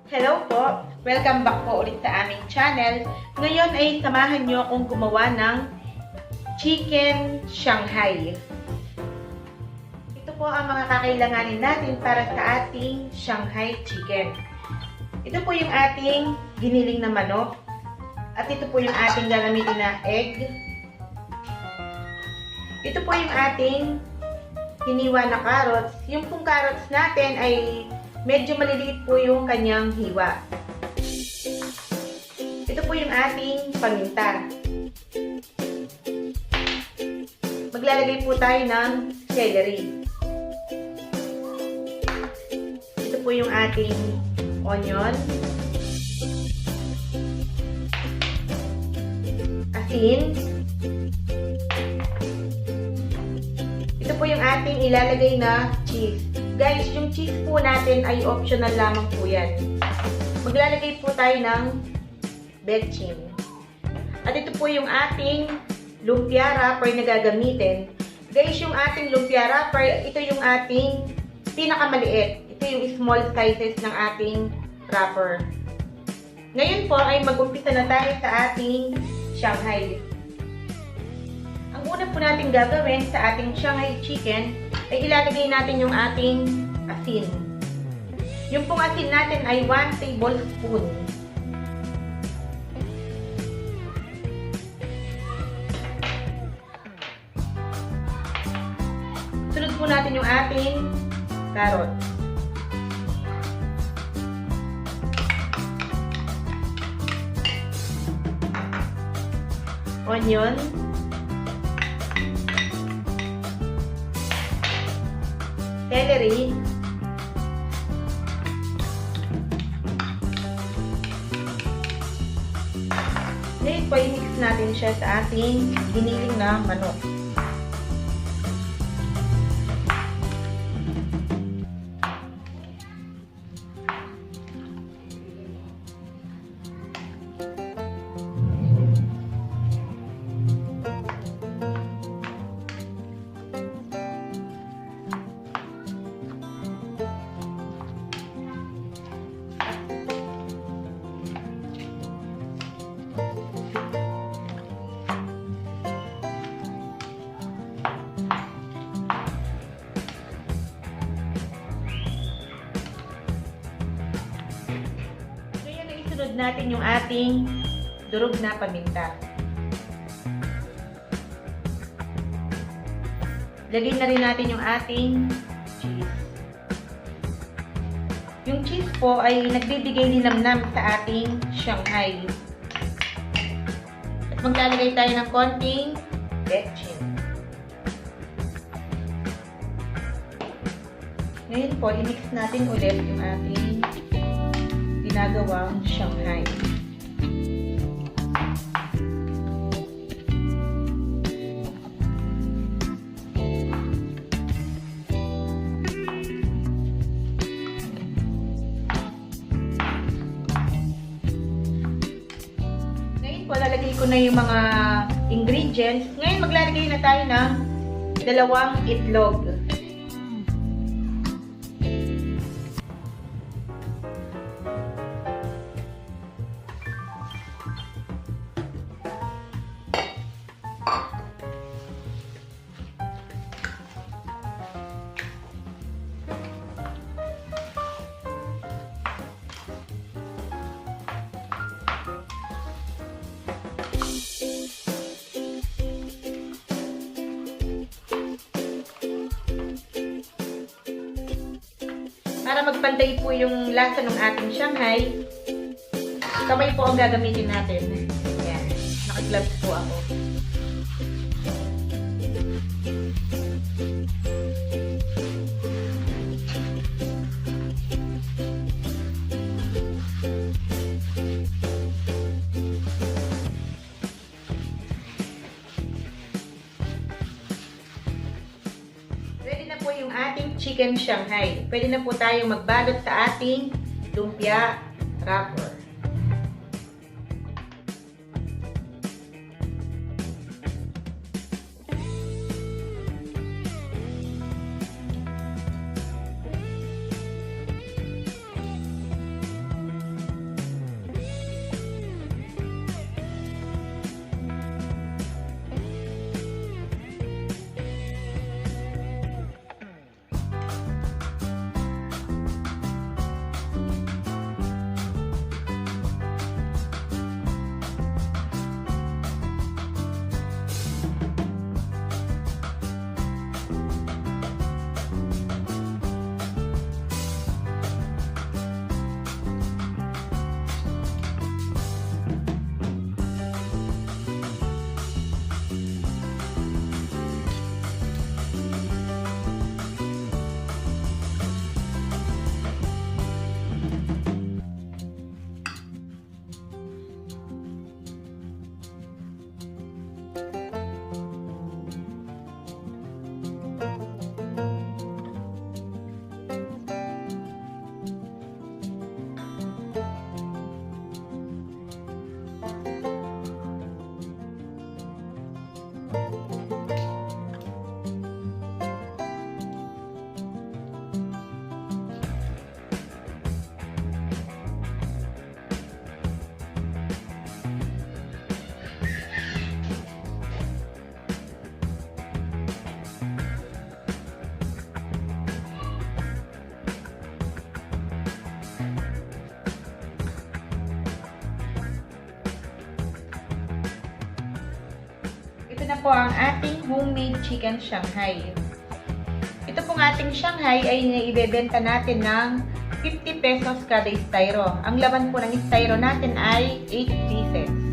Hello po! Welcome back po ulit sa aming channel. Ngayon ay samahan nyo akong gumawa ng chicken Shanghai. Ito po ang mga kakailanganin natin para sa ating Shanghai chicken. Ito po yung ating giniling na manok. At ito po yung ating gagamitin na egg. Ito po yung ating hiniwa na carrots. Yung pong carrots natin ay medyo maliliit po yung kanyang hiwa. Ito po yung ating paminta. Maglalagay po tayo ng celery. Ito po yung ating onion. Asin. Ito po yung ating ilalagay na cheese. Guys, yung cheese po natin ay optional lamang po yan. Maglalagay po tayo ng betchin. At ito po yung ating lumpia wrapper na gagamitin. Guys, yung ating lumpia wrapper, ito yung ating pinakamaliit. Ito yung small sizes ng ating wrapper. Ngayon po ay mag-umpisa na tayo sa ating Shanghai. Ang una po natin gagawin sa ating Shanghai chicken ay ilalagay natin yung ating asin. Yung pong asin natin ay 1 tablespoon. Sunod po natin yung ating carrot. Onion. Celery. Ngayon po, i-mix natin siya sa ating giniling na manok. Sunod natin yung ating durog na paminta. Lagay na rin natin yung ating cheese. Yung cheese po ay nagbibigay linamnam sa ating Shanghai. At maglalagay tayo ng konting betchin. Ngayon po, i-mix natin ulit yung ating ginagawang Shanghai. Ngayon po, lalagay ko na yung mga ingredients. Ngayon, maglalagay na tayo ng 2 itlog. Para magpantay po yung lasa ng ating Shanghai, kamay po ang gagamitin natin. Ayan, naka-gloves po ako. Yung ating chicken Shanghai. Pwede na po tayong magbalot sa ating lumpia wrapper. na po ang ating homemade chicken Shanghai. Ito pong ating Shanghai ay ibebenta natin ng 50 pesos kada styro. Ang laman po ng styro natin ay 8 pieces.